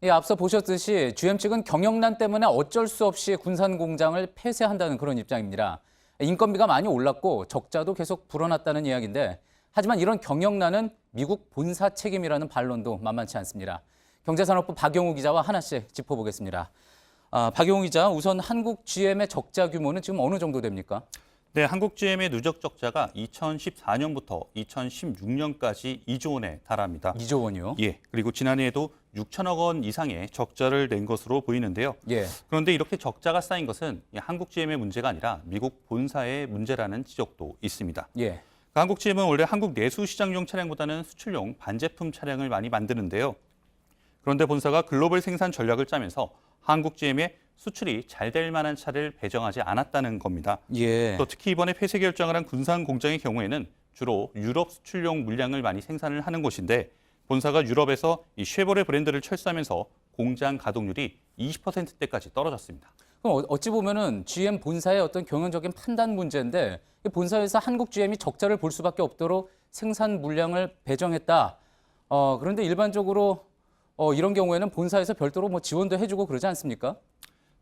예, 앞서 보셨듯이 GM 측은 경영난 때문에 어쩔 수 없이 군산 공장을 폐쇄한다는 그런 입장입니다. 인건비가 많이 올랐고 적자도 계속 불어났다는 이야기인데 하지만 이런 경영난은 미국 본사 책임이라는 반론도 만만치 않습니다. 경제산업부 박용우 기자와 하나씩 짚어보겠습니다. 박용우 기자, 우선 한국 GM의 적자 규모는 지금 어느 정도 됩니까? 네, 한국 GM의 누적 적자가 2014년부터 2016년까지 2조 원에 달합니다. 2조 원이요? 예, 그리고 지난해에도 6천억 원 이상의 적자를 낸 것으로 보이는데요. 예. 그런데 이렇게 적자가 쌓인 것은 한국 GM의 문제가 아니라 미국 본사의 문제라는 지적도 있습니다. 예. 한국 GM은 원래 한국 내수 시장용 차량보다는 수출용 반제품 차량을 많이 만드는데요. 그런데 본사가 글로벌 생산 전략을 짜면서 한국 GM의 수출이 잘 될 만한 차를 배정하지 않았다는 겁니다. 예. 또 특히 이번에 폐쇄 결정을 한 군산 공장의 경우에는 주로 유럽 수출용 물량을 많이 생산을 하는 곳인데 본사가 유럽에서 이 쉐보레 브랜드를 철수하면서 공장 가동률이 20%대까지 떨어졌습니다. 그럼 어찌 보면은 GM 본사의 어떤 경영적인 판단 문제인데 본사에서 한국 GM이 적자를 볼 수밖에 없도록 생산 물량을 배정했다. 그런데 일반적으로 이런 경우에는 본사에서 별도로 뭐 지원도 해주고 그러지 않습니까?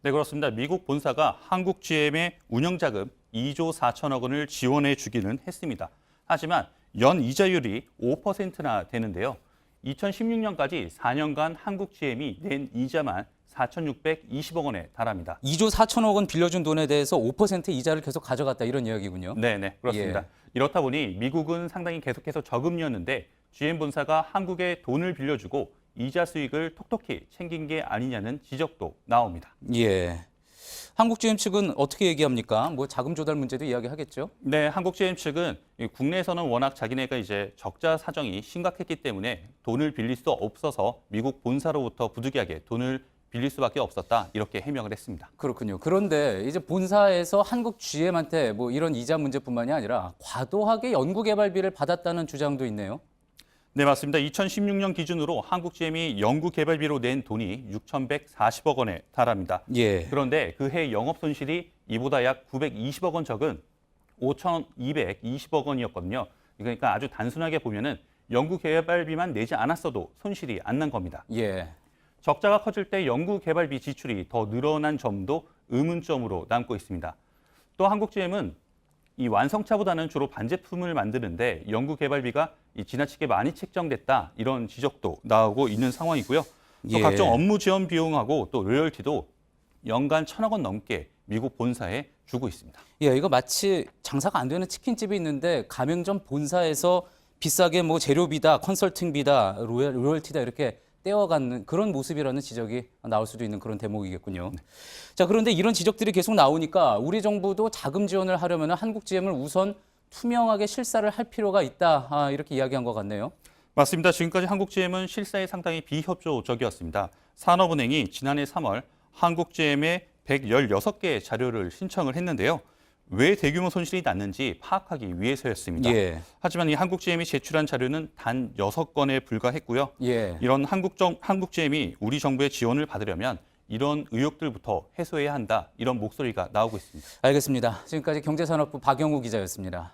네, 그렇습니다. 미국 본사가 한국 GM의 운영자금 2조 4천억 원을 지원해 주기는 했습니다. 하지만 연 이자율이 5%나 되는데요. 2016년까지 4년간 한국 GM이 낸 이자만 4,620억 원에 달합니다. 2조 4천억 원 빌려준 돈에 대해서 5% 이자를 계속 가져갔다 이런 이야기군요. 네, 그렇습니다. 예. 이렇다 보니 미국은 상당히 계속해서 저금리였는데 GM 본사가 한국에 돈을 빌려주고 이자 수익을 톡톡히 챙긴 게 아니냐는 지적도 나옵니다. 예. 한국 GM 측은 어떻게 얘기합니까? 뭐 자금 조달 문제도 이야기하겠죠? 네, 한국 GM 측은 국내에서는 워낙 자기네가 이제 적자 사정이 심각했기 때문에 돈을 빌릴 수 없어서 미국 본사로부터 부득이하게 돈을 빌릴 수밖에 없었다 이렇게 해명을 했습니다. 그렇군요. 그런데 이제 본사에서 한국 GM한테 뭐 이런 이자 문제뿐만이 아니라 과도하게 연구개발비를 받았다는 주장도 있네요. 네, 맞습니다. 2016년 기준으로 한국 GM이 연구개발비로 낸 돈이 6,140억 원에 달합니다. 예. 그런데 그해 영업 손실이 이보다 약 920억 원 적은 5,220억 원이었거든요. 그러니까 아주 단순하게 보면은 연구개발비만 내지 않았어도 손실이 안 난 겁니다. 예. 적자가 커질 때 연구개발비 지출이 더 늘어난 점도 의문점으로 남고 있습니다. 또 한국 GM은 이 완성차보다는 주로 반제품을 만드는데 연구개발비가 지나치게 많이 책정됐다 이런 지적도 나오고 있는 상황이고요. 또 예. 각종 업무 지원 비용하고 또 로열티도 연간 1,000억 원 넘게 미국 본사에 주고 있습니다. 예, 이거 마치 장사가 안 되는 치킨집이 있는데 가맹점 본사에서 비싸게 뭐 재료비다, 컨설팅비다, 로열티다 이렇게 떼어가는 그런 모습이라는 지적이 나올 수도 있는 그런 대목이겠군요. 자, 그런데 이런 지적들이 계속 나오니까 우리 정부도 자금 지원을 하려면 한국 GM을 우선 투명하게 실사를 할 필요가 있다. 이렇게 이야기한 것 같네요. 맞습니다. 지금까지 한국 GM은 실사에 상당히 비협조적이었습니다. 산업은행이 지난해 3월 한국 GM에 116개의 자료를 신청을 했는데요. 왜 대규모 손실이 났는지 파악하기 위해서였습니다. 예. 하지만 이 한국 GM이 제출한 자료는 단 6건에 불과했고요. 예. 이런 한국 GM이 우리 정부의 지원을 받으려면 이런 의혹들부터 해소해야 한다. 이런 목소리가 나오고 있습니다. 알겠습니다. 지금까지 경제산업부 박영우 기자였습니다.